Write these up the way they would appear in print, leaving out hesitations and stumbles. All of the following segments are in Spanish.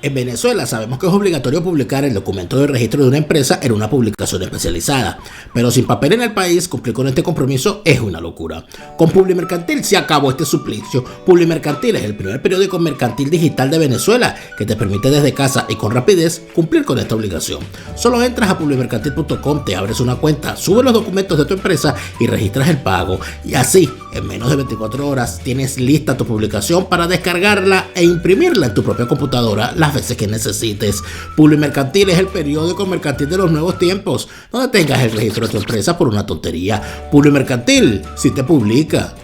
En Venezuela sabemos que es obligatorio publicar el documento de registro de una empresa en una publicación especializada, pero sin papel en el país, cumplir con este compromiso es una locura. Con Publimercantil se acabó este suplicio. Publimercantil es el primer periódico mercantil digital de Venezuela que te permite desde casa y con rapidez cumplir con esta obligación. Solo entras a publimercantil.com, te abres una cuenta, subes los documentos de tu empresa y registras el pago. Y así, en menos de 24 horas, tienes lista tu publicación para descargarla e imprimirla en tu propia computadora las veces que necesites. Publimercantil es el periódico mercantil de los nuevos tiempos. No detengas el registro de tu empresa por una tontería. Publimercantil, si te publica.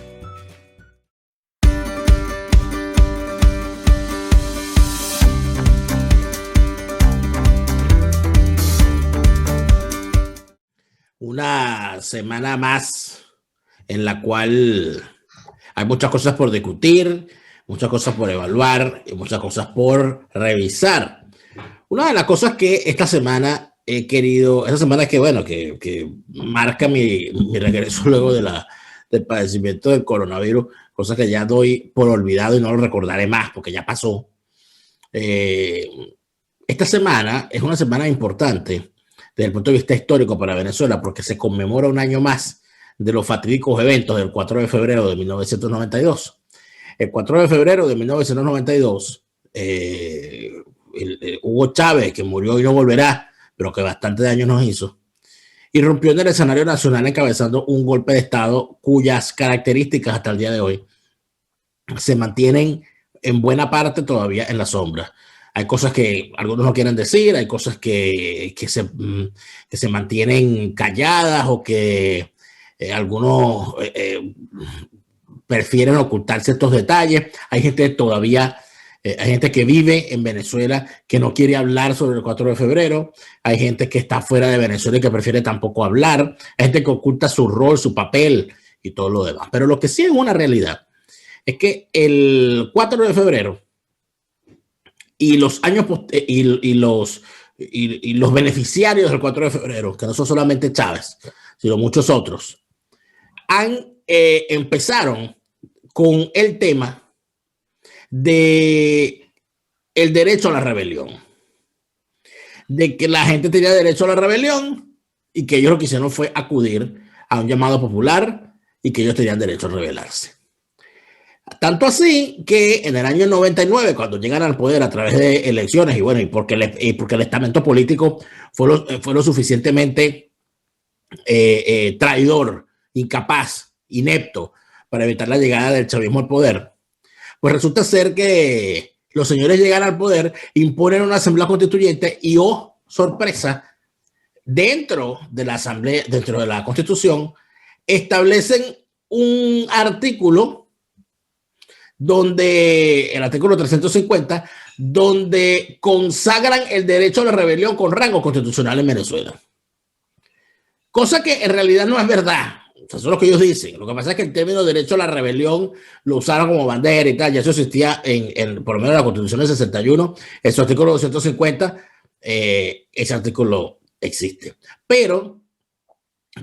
Una semana más en la cual hay muchas cosas por discutir, muchas cosas por evaluar y muchas cosas por revisar. Una de las cosas que esta semana he querido, esta semana que marca mi regreso luego del padecimiento del coronavirus, cosas que ya doy por olvidado y no lo recordaré más porque ya pasó. Esta semana es una semana importante desde el punto de vista histórico para Venezuela porque se conmemora un año más de los fatídicos eventos del 4 de febrero de 1992. El 4 de febrero de 1992, Hugo Chávez, que murió y no volverá, pero que bastante daño nos hizo, irrumpió en el escenario nacional encabezando un golpe de Estado cuyas características hasta el día de hoy se mantienen en buena parte todavía en la sombra. Hay cosas que algunos no quieren decir, hay cosas que se mantienen calladas o que algunos prefieren ocultar ciertos detalles. Hay gente todavía, hay gente que vive en Venezuela que no quiere hablar sobre el 4 de febrero. Hay gente que está fuera de Venezuela y que prefiere tampoco hablar. Hay gente que oculta su rol, su papel y todo lo demás. Pero lo que sí es una realidad es que el 4 de febrero y los años y los beneficiarios del 4 de febrero, que no son solamente Chávez, sino muchos otros, empezaron con el tema de el derecho a la rebelión, de que la gente tenía derecho a la rebelión y que ellos lo que hicieron fue acudir a un llamado popular y que ellos tenían derecho a rebelarse. Tanto así que en el año 99, cuando llegan al poder a través de elecciones, y porque el estamento político fue lo suficientemente traidor, incapaz, inepto para evitar la llegada del chavismo al poder, pues resulta ser que los señores llegan al poder, imponen una asamblea constituyente y, oh, sorpresa, dentro de la asamblea, dentro de la constitución, establecen un artículo donde, el artículo 350, donde consagran el derecho a la rebelión con rango constitucional en Venezuela. Cosa que en realidad no es verdad. O sea, eso es lo que ellos dicen. Lo que pasa es que el término derecho a la rebelión lo usaron como bandera y tal. Ya eso existía por lo menos en la Constitución del 61. Ese artículo 250, ese artículo existe. Pero,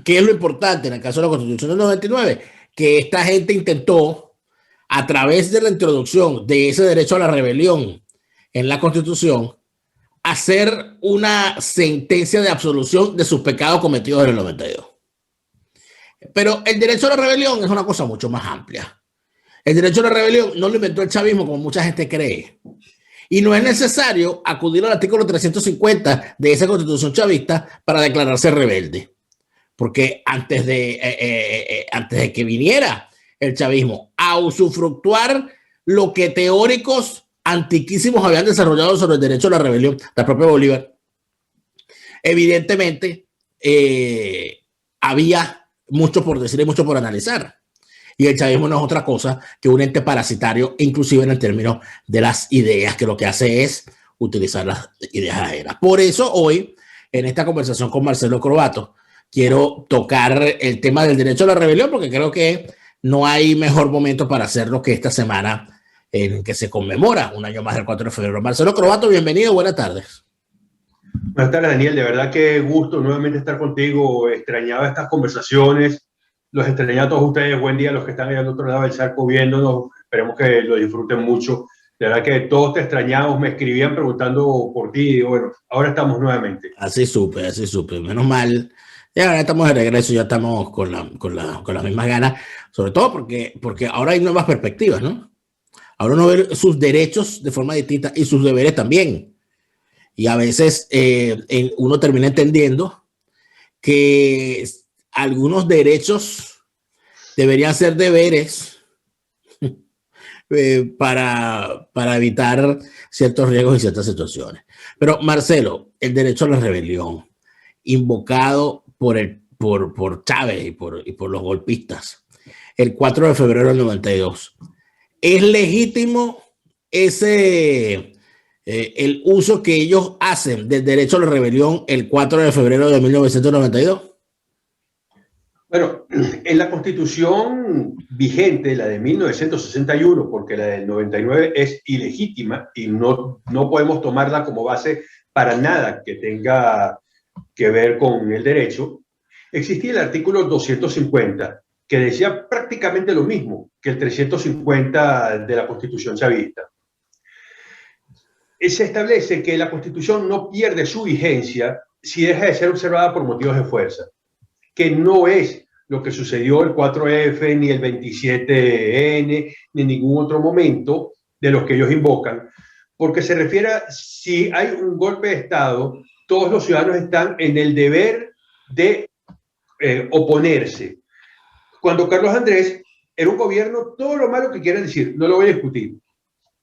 ¿qué es lo importante en el caso de la Constitución del 99? Que esta gente intentó, a través de la introducción de ese derecho a la rebelión en la Constitución, hacer una sentencia de absolución de sus pecados cometidos en el 92. Pero el derecho a la rebelión es una cosa mucho más amplia. El derecho a la rebelión no lo inventó el chavismo como mucha gente cree. Y no es necesario acudir al artículo 350 de esa Constitución chavista para declararse rebelde. Porque antes de que viniera el chavismo a usufructuar lo que teóricos antiquísimos habían desarrollado sobre el derecho a la rebelión, la propia Bolívar, evidentemente había mucho por decir y mucho por analizar. Y el chavismo no es otra cosa que un ente parasitario, inclusive en el término de las ideas, que lo que hace es utilizar las ideas ajenas. Por eso hoy, en esta conversación con Marcelo Croatto, quiero tocar el tema del derecho a la rebelión, porque creo que no hay mejor momento para hacerlo que esta semana en que se conmemora un año más del 4 de febrero. Marcelo Croatto, bienvenido, buenas tardes. Buenas tardes, Daniel. De verdad que gusto nuevamente estar contigo. Extrañaba estas conversaciones. Los extrañaba a todos ustedes. Buen día a los que están ahí al otro lado del charco viéndonos. Esperemos que lo disfruten mucho De verdad que todos te extrañamos, me escribían preguntando por ti, y bueno, ahora estamos nuevamente. Así supe, menos mal. Ya ahora estamos de regreso, ya estamos con las mismas ganas, sobre todo porque ahora hay nuevas perspectivas, ¿no? Ahora uno ve sus derechos de forma distinta y sus deberes también. Y a veces uno termina entendiendo que algunos derechos deberían ser deberes para evitar ciertos riesgos y ciertas situaciones. Pero Marcelo, el derecho a la rebelión, invocado por Chávez y por los golpistas, el 4 de febrero del 92, ¿es legítimo el uso que ellos hacen del derecho a la rebelión el 4 de febrero de 1992? Bueno, en la Constitución vigente, la de 1961, porque la del 99 es ilegítima y no podemos tomarla como base para nada que tenga que ver con el derecho, existía el artículo 250, que decía prácticamente lo mismo que el 350 de la Constitución chavista. Se establece que la Constitución no pierde su vigencia si deja de ser observada por motivos de fuerza, que no es lo que sucedió el 4F, ni el 27N, ni en ningún otro momento de los que ellos invocan, porque se refiere a si hay un golpe de Estado, todos los ciudadanos están en el deber de oponerse. Cuando Carlos Andrés era un gobierno, todo lo malo que quieran decir, no lo voy a discutir.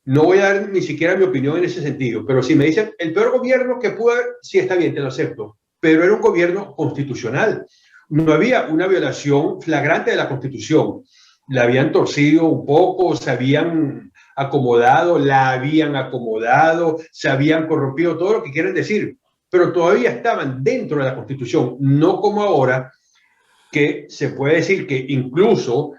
No voy a dar ni siquiera mi opinión en ese sentido, pero si me dicen el peor gobierno que pudo haber, sí está bien, te lo acepto, pero era un gobierno constitucional. No había una violación flagrante de la Constitución. La habían torcido un poco, se habían acomodado, la habían acomodado, se habían corrompido, todo lo que quieren decir, pero todavía estaban dentro de la Constitución, no como ahora, que se puede decir que incluso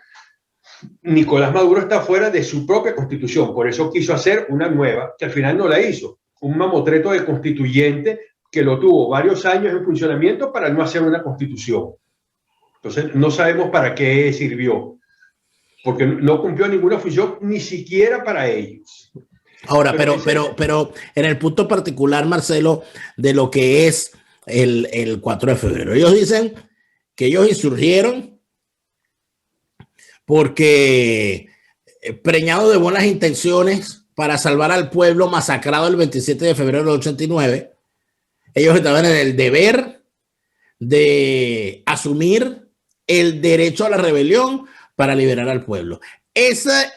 Nicolás Maduro está fuera de su propia Constitución, por eso quiso hacer una nueva, que al final no la hizo, un mamotreto de constituyente que lo tuvo varios años en funcionamiento para no hacer una Constitución. Entonces, no sabemos para qué sirvió, porque no cumplió ninguna función, ni siquiera para ellos. Ahora, pero en el punto particular, Marcelo, de lo que es el 4 de febrero, ellos dicen que ellos insurgieron porque preñado de buenas intenciones para salvar al pueblo masacrado el 27 de febrero del 89, ellos estaban en el deber de asumir el derecho a la rebelión para liberar al pueblo. Esa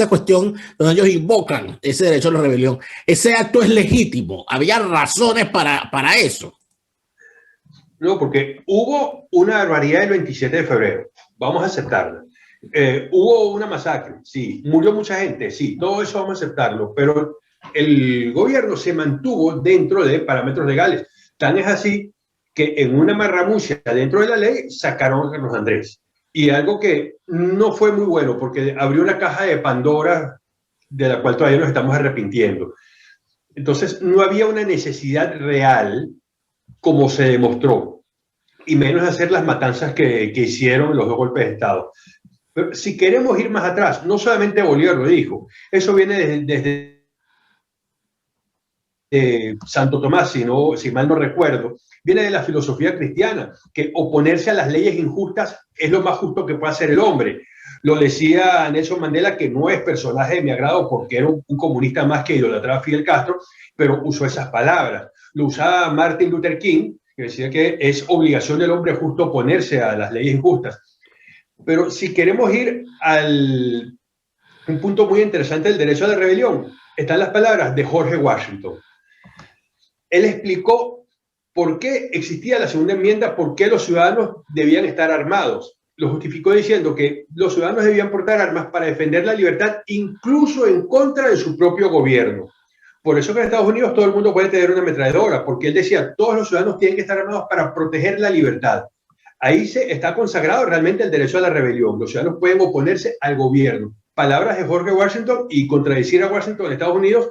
cuestión donde ellos invocan ese derecho a la rebelión, ese acto es legítimo. Había razones para eso. No, porque hubo una barbaridad el 27 de febrero. Vamos a aceptarla. Hubo una masacre, sí. Murió mucha gente, sí. Todo eso vamos a aceptarlo. Pero el gobierno se mantuvo dentro de parámetros legales. Tan es así que en una marramucia dentro de la ley sacaron a Carlos Andrés. Y algo que no fue muy bueno, porque abrió una caja de Pandora de la cual todavía nos estamos arrepintiendo. Entonces, no había una necesidad real como se demostró, y menos hacer las matanzas que hicieron los dos golpes de Estado. Pero si queremos ir más atrás, no solamente Bolívar lo dijo, eso viene desde Santo Tomás, si mal no recuerdo, viene de la filosofía cristiana, que oponerse a las leyes injustas es lo más justo que puede hacer el hombre. Lo decía Nelson Mandela, que no es personaje de mi agrado porque era un comunista más que idolatraba a Fidel Castro, pero usó esas palabras. Lo usaba Martin Luther King, que decía que es obligación del hombre justo oponerse a las leyes injustas. Pero si queremos ir un punto muy interesante del derecho a la rebelión, están las palabras de George Washington. Él explicó por qué existía la segunda enmienda, por qué los ciudadanos debían estar armados. Lo justificó diciendo que los ciudadanos debían portar armas para defender la libertad, incluso en contra de su propio gobierno. Por eso que en Estados Unidos todo el mundo puede tener una ametralladora, porque él decía, todos los ciudadanos tienen que estar armados para proteger la libertad. Ahí se está consagrado realmente el derecho a la rebelión. Los ciudadanos pueden oponerse al gobierno. Palabras de George Washington, y contradecir a Washington en Estados Unidos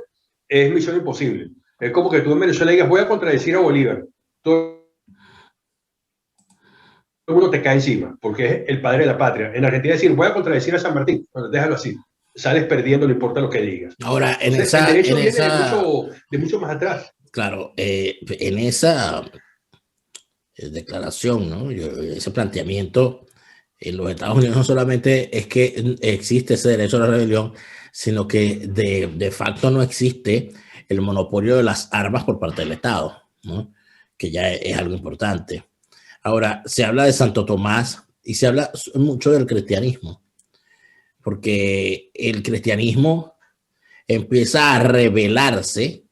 es misión imposible. Es como que tú en Venezuela digas, voy a contradecir a Bolívar. Todo el mundo te cae encima, porque es el padre de la patria. En Argentina decir, voy a contradecir a San Martín. Bueno, déjalo así. sales perdiendo, no importa lo que digas. Ahora, Entonces, el derecho viene de mucho más atrás. Claro, en esa declaración, ¿no? Ese planteamiento en los Estados Unidos no solamente es que existe ese derecho a la rebelión, sino que de facto no existe el monopolio de las armas por parte del Estado, ¿no? Que ya es algo importante. Ahora, se habla de Santo Tomás y se habla mucho del cristianismo, porque el cristianismo empieza a rebelarse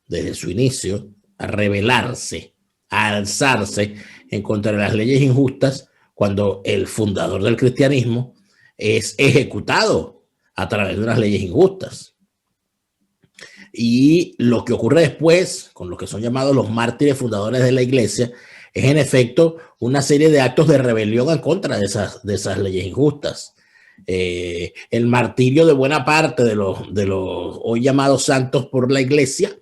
desde su inicio, a rebelarse, a alzarse en contra de las leyes injustas cuando el fundador del cristianismo es ejecutado a través de unas leyes injustas. Y lo que ocurre después, con lo que son llamados los mártires fundadores de la iglesia, es en efecto una serie de actos de rebelión en contra de esas leyes injustas. El martirio de buena parte de los hoy llamados santos por la iglesia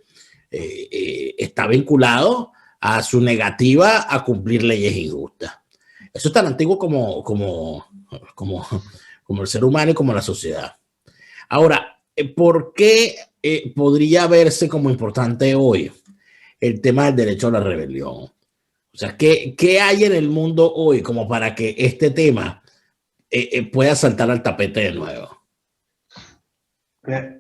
está vinculado a su negativa a cumplir leyes injustas. Eso es tan antiguo como el ser humano y como la sociedad. Ahora, ¿por qué podría verse como importante hoy el tema del derecho a la rebelión? O sea, ¿qué hay en el mundo hoy como para que este tema pueda saltar al tapete de nuevo?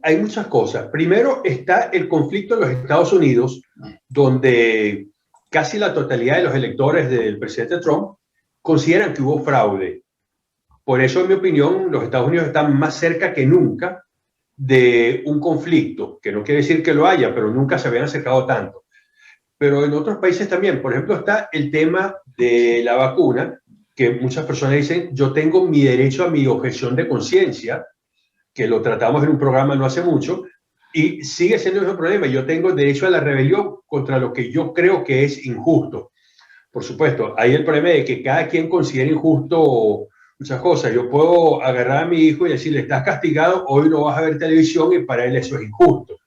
Hay muchas cosas. Primero está el conflicto en los Estados Unidos, donde casi la totalidad de los electores del presidente Trump consideran que hubo fraude. Por eso, en mi opinión, los Estados Unidos están más cerca que nunca de un conflicto, que no quiere decir que lo haya, pero nunca se habían acercado tanto. Pero en otros países también, por ejemplo, está el tema de la vacuna, que muchas personas dicen, yo tengo mi derecho a mi objeción de conciencia, que lo tratamos en un programa no hace mucho, y sigue siendo ese problema. Yo tengo derecho a la rebelión contra lo que yo creo que es injusto. Por supuesto, hay el problema de que cada quien considera injusto muchas cosas. Yo puedo agarrar a mi hijo y decirle, estás castigado, hoy no vas a ver televisión, y para él eso es injusto.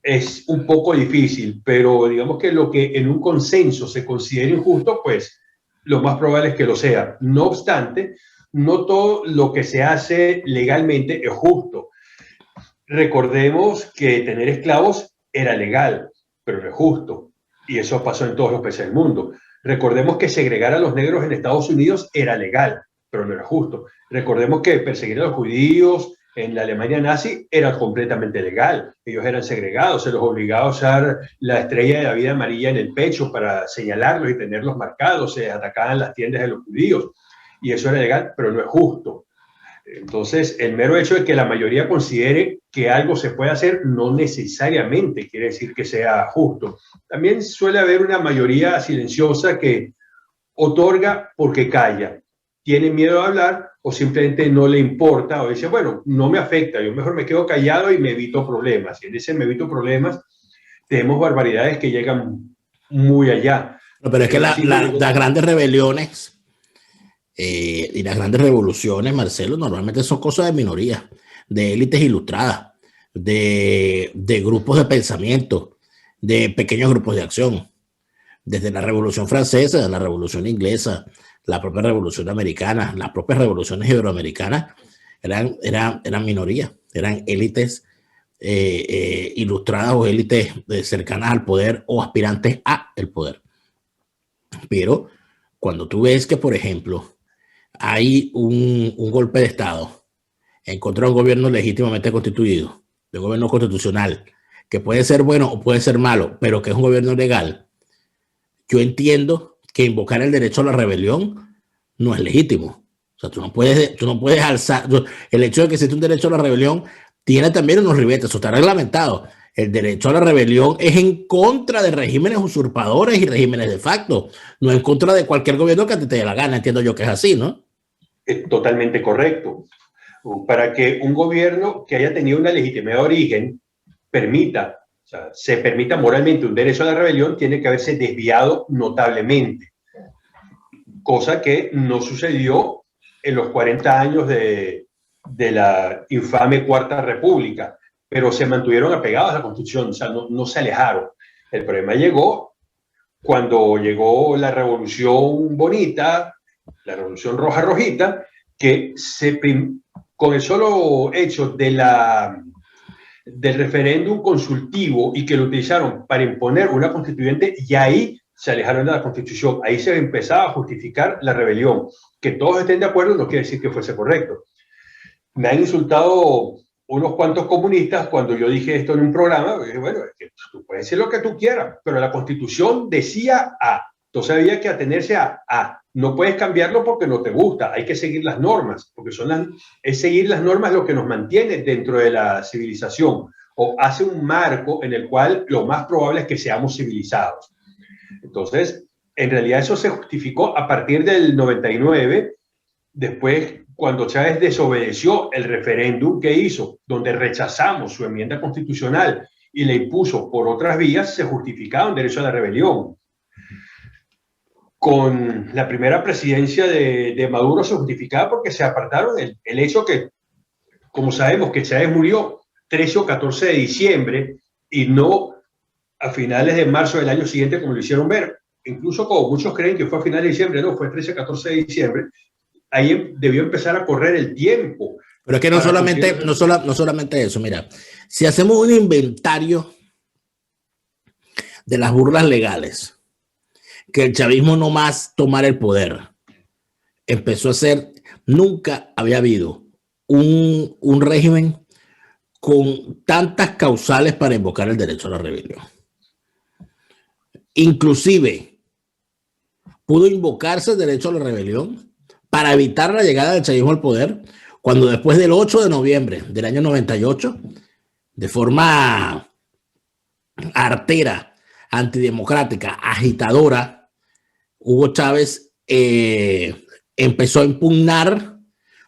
Es un poco difícil, pero digamos que lo que en un consenso se considera injusto, pues lo más probable es que lo sea. No obstante, no todo lo que se hace legalmente es justo. Recordemos que tener esclavos era legal, pero no es justo. Y eso pasó en todos los países del mundo. Recordemos que segregar a los negros en Estados Unidos era legal, pero no era justo. Recordemos que perseguir a los judíos en la Alemania nazi era completamente legal. Ellos eran segregados, se los obligaba a usar la estrella de la vida amarilla en el pecho para señalarlos y tenerlos marcados, se atacaban las tiendas de los judíos. Y eso era legal, pero no es justo. Entonces, el mero hecho de que la mayoría considere que algo se puede hacer no necesariamente quiere decir que sea justo. También suele haber una mayoría silenciosa que otorga porque calla, tiene miedo a hablar o simplemente no le importa o dice, bueno, no me afecta, yo mejor me quedo callado y me evito problemas. Y en ese me evito problemas tenemos barbaridades que llegan muy allá. Pero es que las grandes rebeliones y las grandes revoluciones, Marcelo, normalmente son cosas de minorías, de élites ilustradas, de grupos de pensamiento, de pequeños grupos de acción. Desde la Revolución Francesa, la Revolución Inglesa, la propia Revolución Americana, las propias revoluciones iberoamericanas eran minorías, eran élites ilustradas o élites cercanas al poder o aspirantes a el poder. Pero cuando tú ves que, por ejemplo, hay un golpe de Estado en contra de un gobierno legítimamente constituido, de un gobierno constitucional, que puede ser bueno o puede ser malo, pero que es un gobierno legal, yo entiendo que invocar el derecho a la rebelión no es legítimo. O sea, tú no puedes alzar. El hecho de que existe un derecho a la rebelión tiene también unos ribetes, eso está reglamentado. El derecho a la rebelión es en contra de regímenes usurpadores y regímenes de facto, no en contra de cualquier gobierno que a ti te dé la gana. Entiendo yo que es así, ¿no? Es totalmente correcto. Para que un gobierno que haya tenido una legitimidad de origen permita, o sea, se permita moralmente un derecho a la rebelión, tiene que haberse desviado notablemente. Cosa que no sucedió en los 40 años de la infame Cuarta República, pero se mantuvieron apegados a la Constitución, o sea, no se alejaron. El problema llegó cuando llegó la Revolución Bonita, la Revolución Roja Rojita, que se con el solo hecho del referéndum consultivo y que lo utilizaron para imponer una constituyente, y ahí se alejaron de la Constitución. Ahí se empezaba a justificar la rebelión. Que todos estén de acuerdo no quiere decir que fuese correcto. Me han insultado unos cuantos comunistas cuando yo dije esto en un programa. Dije, bueno, es que tú puedes decir lo que tú quieras, pero la Constitución decía A. Entonces había que atenerse a A. No puedes cambiarlo porque no te gusta. Hay que seguir las normas, porque es seguir las normas lo que nos mantiene dentro de la civilización, o hace un marco en el cual lo más probable es que seamos civilizados. Entonces, en realidad eso se justificó a partir del 99, después cuando Chávez desobedeció el referéndum que hizo, donde rechazamos su enmienda constitucional y le impuso por otras vías, se justificaba un derecho a la rebelión. Con la primera presidencia de Maduro se justificaba porque se apartaron el hecho que, como sabemos, que Chávez murió 13 o 14 de diciembre y no a finales de marzo del año siguiente, como lo hicieron ver. Incluso como muchos creen que fue a finales de diciembre, no, fue 13 o 14 de diciembre. Ahí debió empezar a correr el tiempo. Pero es que no solamente eso, mira, si hacemos un inventario de las burlas legales que el chavismo no más tomar el poder empezó a hacer, nunca había habido un régimen con tantas causales para invocar el derecho a la rebelión. Inclusive pudo invocarse el derecho a la rebelión para evitar la llegada del chavismo al poder, cuando después del 8 de noviembre del año 98, de forma artera, antidemocrática, agitadora, Hugo Chávez empezó a impugnar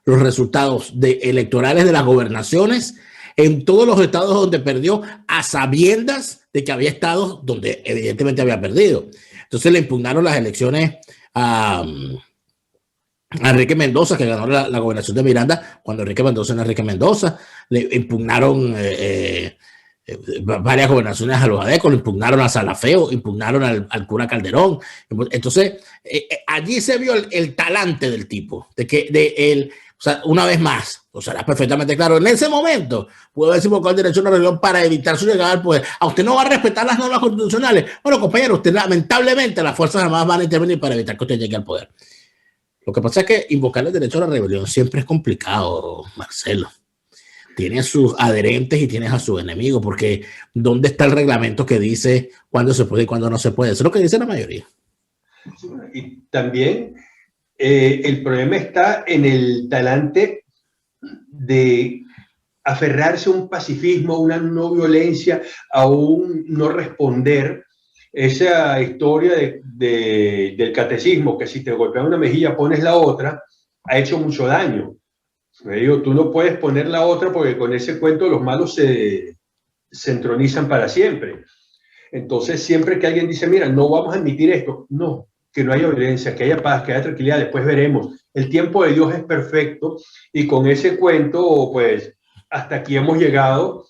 los resultados electorales de las gobernaciones en todos los estados donde perdió, a sabiendas de que había estados donde evidentemente había perdido. Entonces le impugnaron las elecciones a Enrique Mendoza, que ganó la gobernación de Miranda, cuando Enrique Mendoza era Enrique Mendoza. Le impugnaron varias gobernaciones a los adecos, le impugnaron a Salafeo, impugnaron al cura Calderón. Entonces, allí se vio el talante del tipo, o sea, una vez más, o sea, era perfectamente claro, en ese momento pudo haberse invocado el derecho a la rebelión para evitar su llegada al poder. ¿A usted no va a respetar las normas constitucionales? Bueno, compañero, usted lamentablemente las Fuerzas Armadas van a intervenir para evitar que usted llegue al poder. Lo que pasa es que invocar el derecho a la rebelión siempre es complicado, Marcelo. Tiene a sus adherentes y tienes a sus enemigos, porque ¿dónde está el reglamento que dice cuándo se puede y cuándo no se puede? Eso es lo que dice la mayoría. Y también el problema está en el talante de aferrarse a un pacifismo, a una no violencia, a un no responder. Esa historia del catecismo, que si te golpean una mejilla pones la otra, ha hecho mucho daño. Me digo, tú no puedes poner la otra porque con ese cuento los malos se entronizan para siempre. Entonces, siempre que alguien dice, mira, no vamos a admitir esto, no, que no haya violencia, que haya paz, que haya tranquilidad, después veremos. El tiempo de Dios es perfecto y con ese cuento, pues, hasta aquí hemos llegado.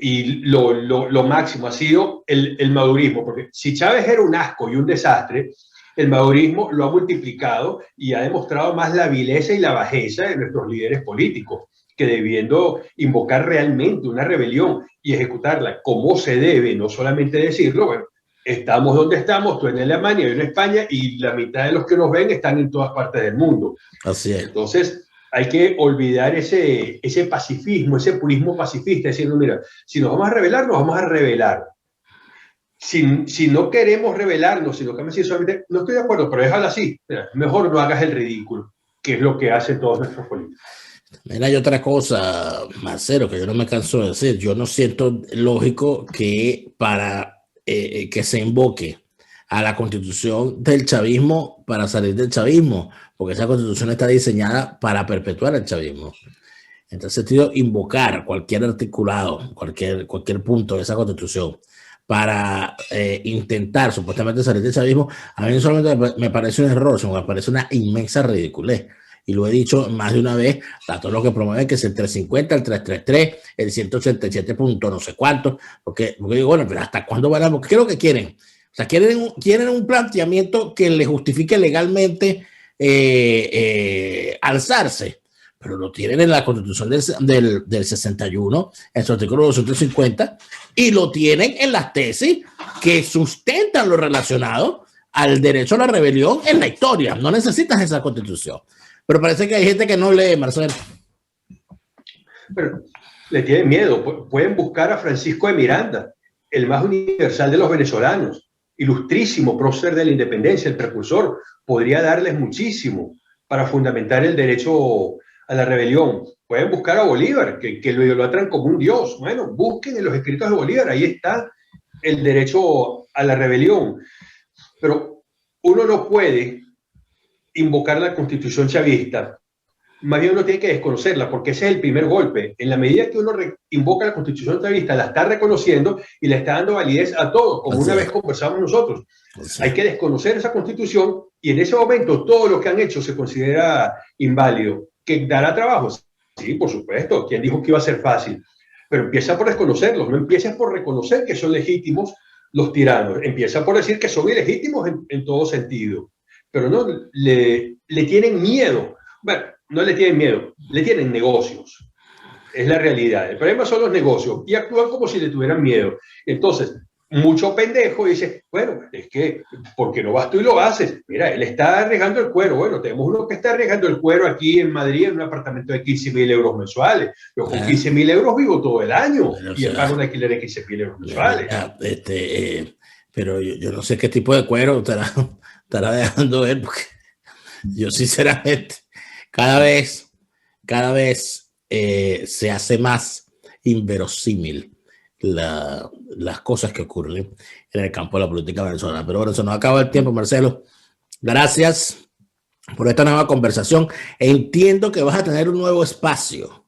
Y lo máximo ha sido el madurismo, porque si Chávez era un asco y un desastre, el madurismo lo ha multiplicado y ha demostrado más la vileza y la bajeza de nuestros líderes políticos, que debiendo invocar realmente una rebelión y ejecutarla como se debe, no solamente decirlo, bueno, estamos donde estamos, tú en Alemania, yo en España, y la mitad de los que nos ven están en todas partes del mundo. Así es. Entonces, hay que olvidar ese pacifismo, ese purismo pacifista, diciendo, mira, si nos vamos a rebelar, nos vamos a rebelar. Si no queremos rebelarnos, si no queremos decir solamente, no estoy de acuerdo, pero déjalo así, mira, mejor no hagas el ridículo, que es lo que hacen todos nuestros políticos. Mira, hay otra cosa, Marcelo, que yo no me canso de decir. Yo no siento lógico que para que se invoque a la constitución del chavismo para salir del chavismo, porque esa constitución está diseñada para perpetuar el chavismo. En tal sentido, invocar cualquier articulado, cualquier punto de esa constitución para intentar supuestamente salir del chavismo, a mí no solamente me parece un error, sino que me parece una inmensa ridiculez. Y lo he dicho más de una vez, a todos los que promueven que es el 350, el 333, el 187 punto no sé cuánto, porque digo, bueno, pero ¿hasta cuándo van a...? Porque ¿qué es lo que quieren? O sea, quieren un planteamiento que le justifique legalmente alzarse. pero lo tienen en la Constitución del 61, en su artículo 250, y lo tienen en las tesis que sustentan lo relacionado al derecho a la rebelión en la historia. No necesitas esa Constitución. Pero parece que hay gente que no lee, Marcelo. Pero le tienen miedo. Pueden buscar a Francisco de Miranda, el más universal de los venezolanos, ilustrísimo prócer de la independencia, el precursor. Podría darles muchísimo para fundamentar el derecho a la rebelión. Pueden buscar a Bolívar, que lo idolatran como un dios. Bueno, busquen en los escritos de Bolívar, ahí está el derecho a la rebelión. Pero uno no puede invocar la Constitución chavista, más bien uno tiene que desconocerla, porque ese es el primer golpe. En la medida que uno invoca la Constitución chavista, la está reconociendo y le está dando validez a todo, como una vez conversamos nosotros. Hay que desconocer esa Constitución y en ese momento todo lo que han hecho se considera inválido. ¿Que dará trabajo? Sí, por supuesto. ¿Quién dijo que iba a ser fácil? Pero empieza por desconocerlos, no empieces por reconocer que son legítimos los tiranos, empieza por decir que son ilegítimos en todo sentido. Pero no, le tienen miedo. Bueno, no le tienen miedo, le tienen negocios. Es la realidad. El problema son los negocios y actúan como si le tuvieran miedo. Entonces, mucho pendejo dice, bueno, es que, ¿por qué no vas tú y lo haces? Mira, él está arriesgando el cuero. Bueno, tenemos uno que está arriesgando el cuero aquí en Madrid en un apartamento de 15.000 euros mensuales. Yo con 15.000 euros vivo todo el año y el pago de alquiler de 15.000 euros mensuales. Pero yo no sé qué tipo de cuero estará dejando él, porque yo sinceramente cada vez se hace más inverosímil las cosas que ocurren en el campo de la política venezolana. Pero bueno, se nos acaba el tiempo, Marcelo. Gracias por esta nueva conversación. Entiendo que vas a tener un nuevo espacio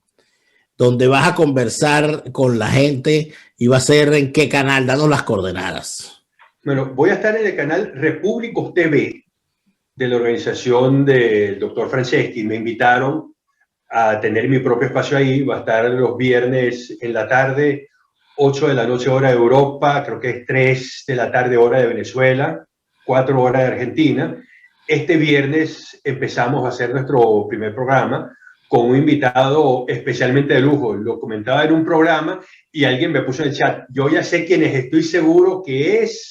donde vas a conversar con la gente y va a ser ¿en qué canal? Danos las coordenadas. Bueno, voy a estar en el canal Repúblicos TV de la organización del doctor Franceschi. Me invitaron a tener mi propio espacio ahí. Va a estar los viernes en la tarde, 8 de la noche hora de Europa, creo que es 3 de la tarde hora de Venezuela, 4 horas de Argentina. Este viernes empezamos a hacer nuestro primer programa con un invitado especialmente de lujo. Lo comentaba en un programa y alguien me puso en el chat, yo ya sé quién es, estoy seguro que es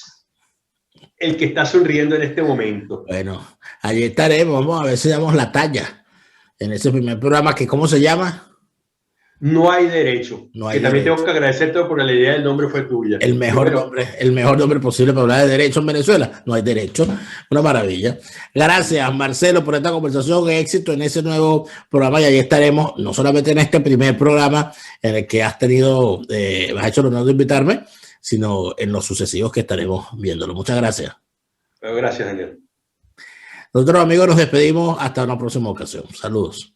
el que está sonriendo en este momento. Bueno, allí estaremos, vamos a ver si damos la talla en ese primer programa, que ¿cómo se llama? No hay derecho. No hay que también derecho. Tengo que agradecerte porque la idea del nombre fue tuya. El mejor nombre posible para hablar de derecho en Venezuela. No hay derecho. Una maravilla. Gracias, Marcelo, por esta conversación. Éxito en ese nuevo programa y ahí estaremos, no solamente en este primer programa en el que has hecho el honor de invitarme, sino en los sucesivos que estaremos viéndolo. Muchas gracias. Bueno, gracias, Daniel. Nosotros, amigos, nos despedimos hasta una próxima ocasión. Saludos.